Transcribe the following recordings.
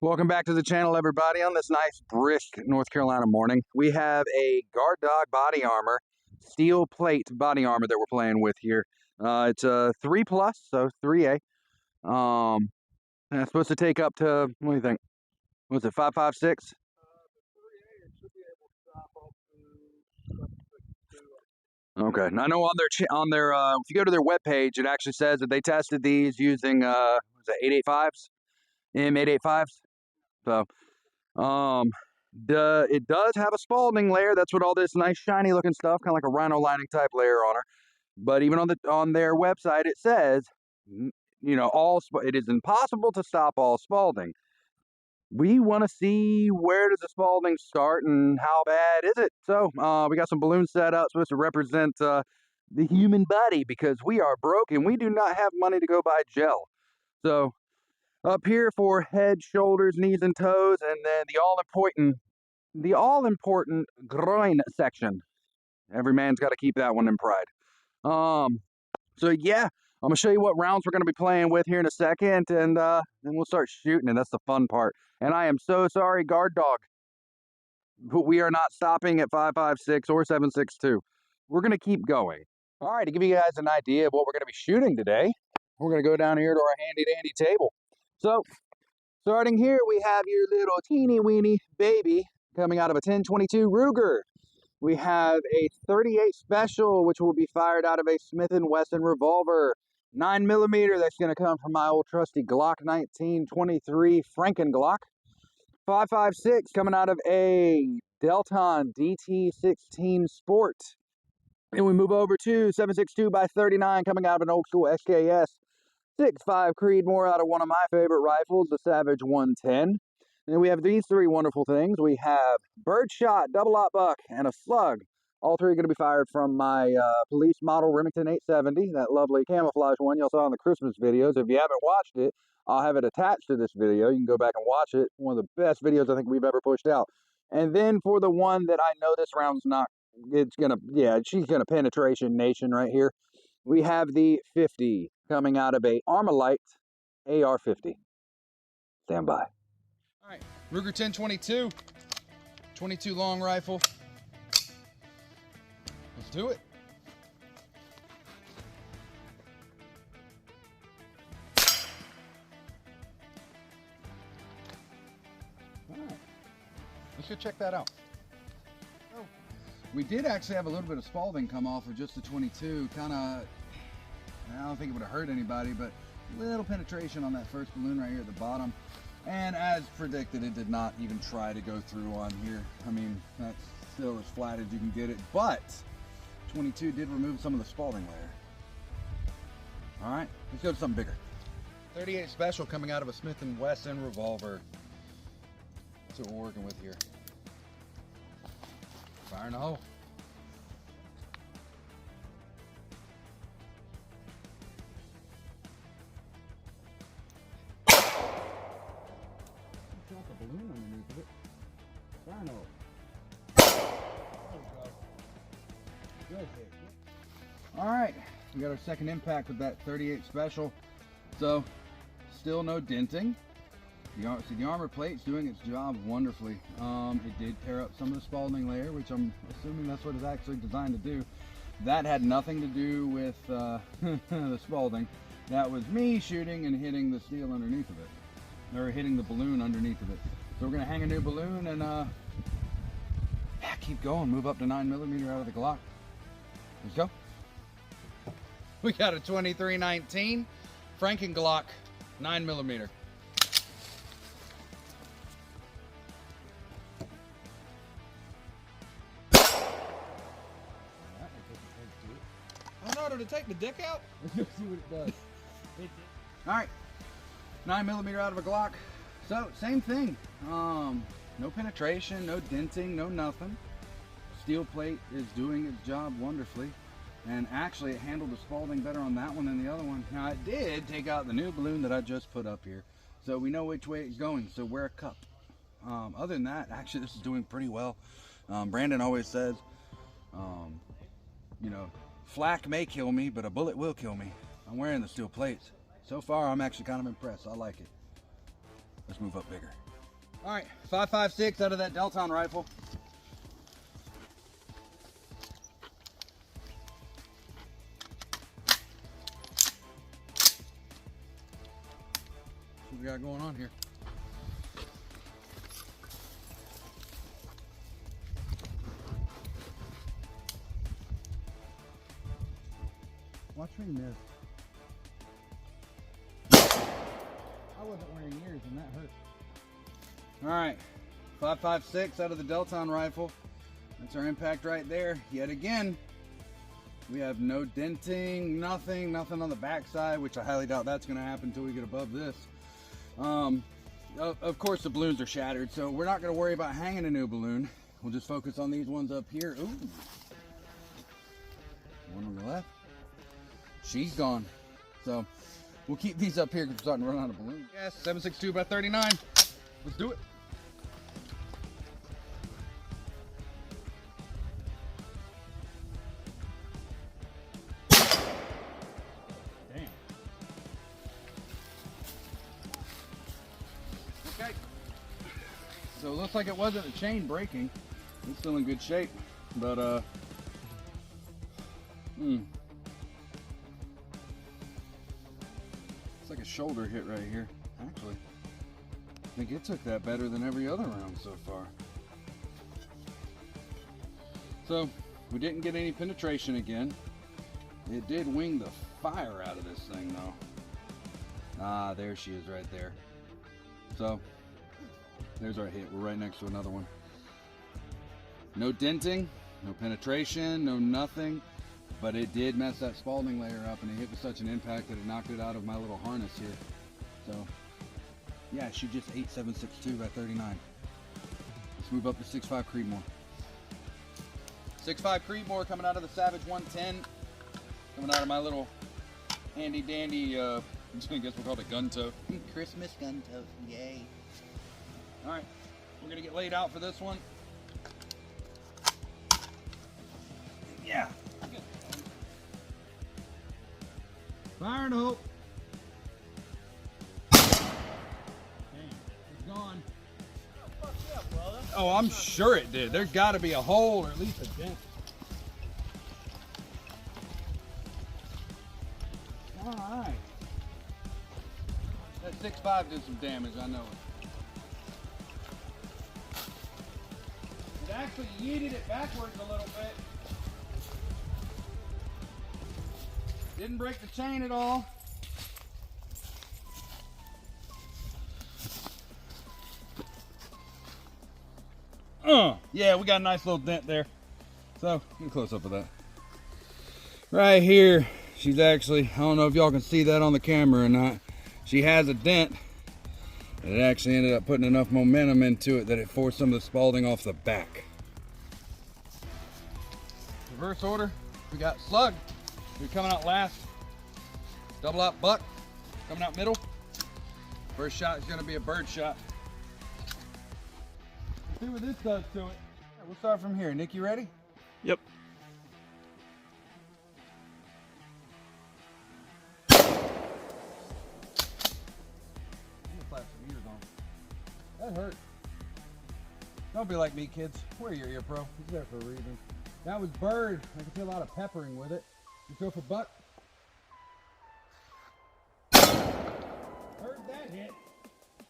Welcome back to the channel, everybody. On this nice, brisk North Carolina morning, we have a guard dog body armor, steel plate body armor that we're playing with here. It's a 3 plus, so 3A. And it's supposed to take up to, what do you think? Was it 5.56? Okay. And I know if you go to their webpage, it actually says that they tested these using was it 885s, M885s. So it does have a Spalding layer. That's what all this nice shiny looking stuff, kind of like a rhino lining type layer on her. But even on their website, it says, it is impossible to stop all Spalding. We want to see, where does the Spalding start and how bad is it? So we got some balloons set up, supposed to represent the human body, because we are broke and we do not have money to go buy gel. So up here for head, shoulders, knees, and toes, and then the all-important groin section. Every man's got to keep that one in pride. So yeah, I'm gonna show you what rounds we're gonna be playing with here in a second, and then we'll start shooting, and that's the fun part. And I am so sorry, guard dog, but we are not stopping at 5.56 or 7.62. We're gonna keep going. All right, to give you guys an idea of what we're gonna be shooting today, we're gonna go down here to our handy dandy table. So starting here, we have your little teeny weeny baby coming out of a 10-22 Ruger. We have a 38 special, which will be fired out of a Smith & Wesson revolver. 9mm, that's going to come from my old trusty Glock 1923 Franken Glock. 5.56 coming out of a Delton DT16 Sport. Then we move over to 7.62 by 39 coming out of an old school SKS 6.5 Creedmoor out of one of my favorite rifles, the Savage 110. And then we have these three wonderful things. We have birdshot, double-aught buck, and a slug. All three are going to be fired from my police model Remington 870, that lovely camouflage one y'all saw in the Christmas videos. If you haven't watched it, I'll have it attached to this video. You can go back and watch it. One of the best videos I think we've ever pushed out. And then for the one that I know this round's not, she's going to penetration nation right here. We have the 50 coming out of a Armalite ar500. Stand by. All right, Ruger 1022, 22 long rifle. Let's do it. All right, let's go check that out. Oh, we did actually have a little bit of Spalding come off of just the 22. Kind of, I don't think it would have hurt anybody, but little penetration on that first balloon right here at the bottom. And as predicted, it did not even try to go through on here. I mean, that's still as flat as you can get it, but 22 did remove some of the Spalding layer. All right, let's go to something bigger. 38 special coming out of a Smith & Wesson revolver. That's what we're working with here. Fire in the hole. The balloon underneath of it. Fire no. There we go. Good. All right, we got our second impact with that 38 special. So, still no denting. The armor plate's doing its job wonderfully. It did tear up some of the Spalding layer, which I'm assuming that's what it's actually designed to do. That had nothing to do with the Spalding. That was me shooting and hitting the steel underneath of it. Or hitting the balloon underneath of it. So we're gonna hang a new balloon and keep going, move up to 9mm out of the Glock. Let's go. We got a 2319 Franken Glock 9mm. I know, did it take the dick out? Let's see what it does. All right. 9mm out of a Glock. So same thing, no penetration, no denting, no nothing. Steel plate is doing its job wonderfully, and actually it handled the Spalding better on that one than the other one. Now it did take out the new balloon that I just put up here, so we know which way it's going, so wear a cup. Other than that, actually this is doing pretty well. Brandon always says, flak may kill me, but a bullet will kill me. I'm wearing the steel plates. So far, I'm actually kind of impressed. I like it. Let's move up bigger. All right, 5.56 out of that Delton rifle. What we got going on here? Watch me miss. I wasn't wearing ears and that hurt. All right, 5.56 out of the Delton rifle. That's our impact right there. Yet again, we have no denting, nothing on the backside, which I highly doubt that's gonna happen until we get above this. Of course the balloons are shattered, so we're not gonna worry about hanging a new balloon. We'll just focus on these ones up here. Ooh. One on the left. She's gone. So we'll keep these up here because we're starting to run out of balloons. Yes, 7.62 by 39. Let's do it. Damn. Okay. So it looks like it wasn't a chain breaking. It's still in good shape, but it's like a shoulder hit right here. Actually, I think it took that better than every other round so far. So we didn't get any penetration again. It did wing the fire out of this thing though. Ah, there she is right there. So there's our hit. We're right next to another one. No denting, no penetration, no nothing, but it did mess that Spalding layer up, and it hit with such an impact that it knocked it out of my little harness here. So yeah, she just ate 7.62 by 39. Let's move up to 6.5 Creedmoor. 6.5 Creedmoor coming out of the Savage 110, coming out of my little handy dandy, I guess we'll call it a gun tote. Christmas gun tote, yay. All right, we're gonna get laid out for this one. Yeah. Fire and hope. It's gone. Oh, I'm sure it did. There's got to be a hole or at least a dent. All right. That 6.5 did some damage, I know it. It actually yeeted it backwards a little bit. Didn't break the chain at all. Yeah, we got a nice little dent there. So, get a close up of that. Right here, she's actually, I don't know if y'all can see that on the camera or not. She has a dent. And it actually ended up putting enough momentum into it that it forced some of the Spalding off the back. Reverse order, we got Slug. We're coming out last. Double out Buck, coming out middle. First shot is gonna be a bird shot. Let's see what this does to it. Right, we'll start from here. Nick, you ready? Yep. That hurt. Don't be like me, kids. Wear your ear pro. It's there for a reason. That was bird. I can see a lot of peppering with it. Let's go for Buck. Heard that hit.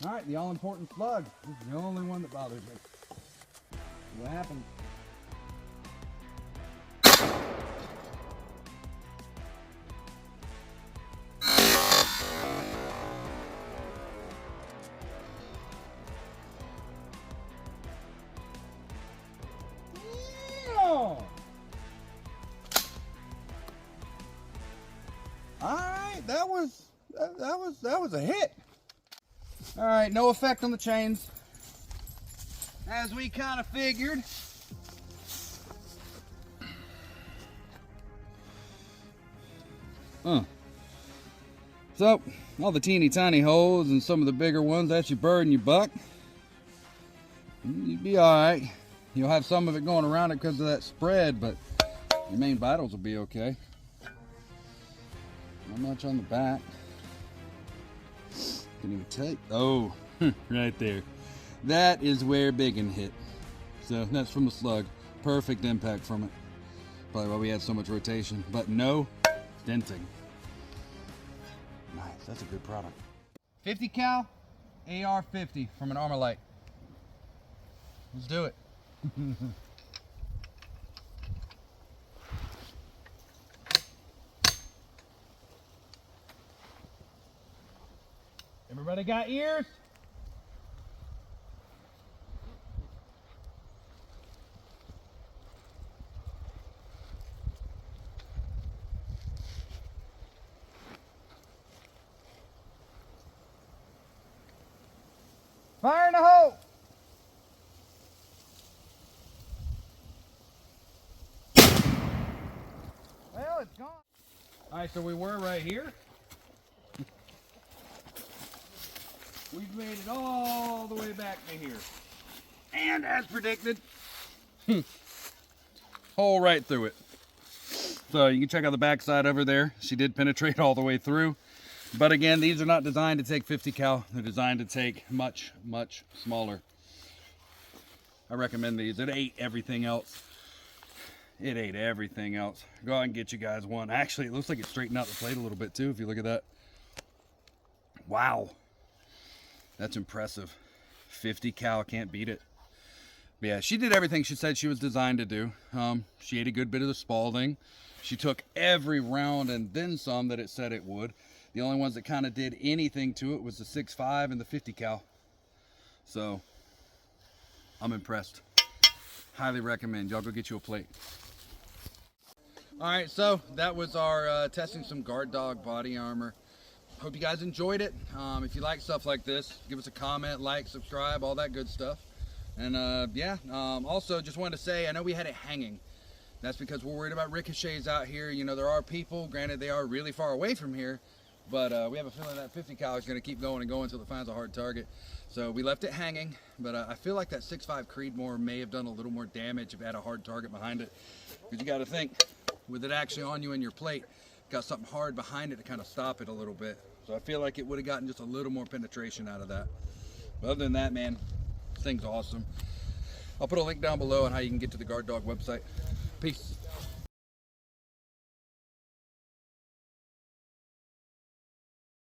All right, the all-important Slug. This is the only one that bothers me. See what happens. Alright, that was a hit. Alright, no effect on the chains. As we kind of figured. So, all the teeny tiny holes and some of the bigger ones, that's your bird and your buck. You'd be alright. You'll have some of it going around it because of that spread, but your main vitals will be okay. Not much on the back. Can even tell you. Oh, right there. That is where Biggin hit. So that's from the slug. Perfect impact from it. Probably why we had so much rotation, but no denting. Nice, that's a good product. 50 cal AR-50 from an Armalite. Let's do it. Everybody got ears? Fire in the hole! Well, it's gone. All right, so we were right here. We've made it all the way back to here. And as predicted, hole right through it. So you can check out the backside over there. She did penetrate all the way through. But again, these are not designed to take 50 cal. They're designed to take much, much smaller. I recommend these. It ate everything else. It ate everything else. Go out and get you guys one. Actually, it looks like it straightened out the plate a little bit too, if you look at that. Wow. That's impressive. 50 cal, can't beat it. But yeah, she did everything she said she was designed to do. She ate a good bit of the Spalding. She took every round and then some that it said it would. The only ones that kind of did anything to it was the 6.5 and the 50 cal. So, I'm impressed. Highly recommend. Y'all go get you a plate. All right, so that was our testing some guard dog body armor. Hope you guys enjoyed it. If you like stuff like this, give us a comment, like, subscribe, all that good stuff. And yeah, also just wanted to say, I know we had it hanging. That's because we're worried about ricochets out here. You know, there are people, granted they are really far away from here, but we have a feeling that 50 cal is going to keep going and going until it finds a hard target. So we left it hanging, but I feel like that 6.5 Creedmoor may have done a little more damage if it had a hard target behind it. Because you got to think, with it actually on you in your plate, got something hard behind it to kind of stop it a little bit. So I feel like it would have gotten just a little more penetration out of that. But other than that, man, this thing's awesome. I'll put a link down below on how you can get to the Guard Dog website. Peace.